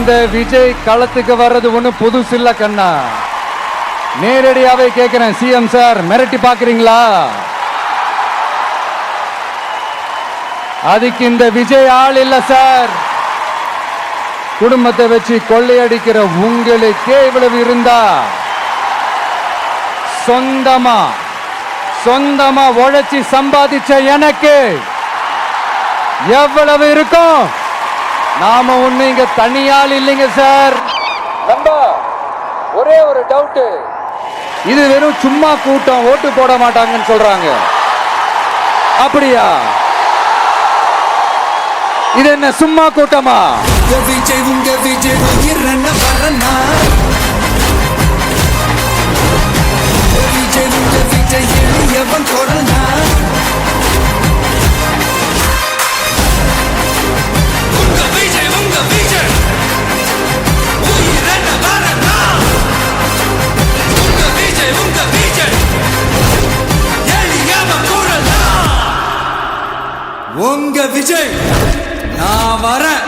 இந்த விஜய் களத்துக்கு வர்றது ஒண்ணு புதுசு இல்ல கண்ணா. நேரடியாவே கேட்கிறேன், சிஎம் சார் மிரட்டி பாக்குறீங்களா? அதுக்கு இந்த விஜய் ஆள் இல்ல சார். குடும்பத்தை வச்சு கொள்ளையடிக்கிற உங்களுக்கே இவ்வளவு இருந்தா, சொந்தமா உழைச்சி சம்பாதிச்ச எனக்கு எவ்வளவு இருக்கும்? நாம ஒண்ணு இங்க தனியால் இல்லைங்க சார். ஒரே ஒரு டவுட், இது வெறும் சும்மா கூட்டம், ஓட்டு போட மாட்டாங்கன்னு சொல்றாங்க. அப்படியா? இது என்ன சும்மா கூட்டமா? விஜய் உங்க விஜய் உயிரன வரனா, விஜய் உங்க விஜய் எளியவன் கொரனா, உங்க விஜய் உயிரன வரனா, உங்க விஜய் எளியவன் கொரனா, உங்க விஜய் நான் வரேன்.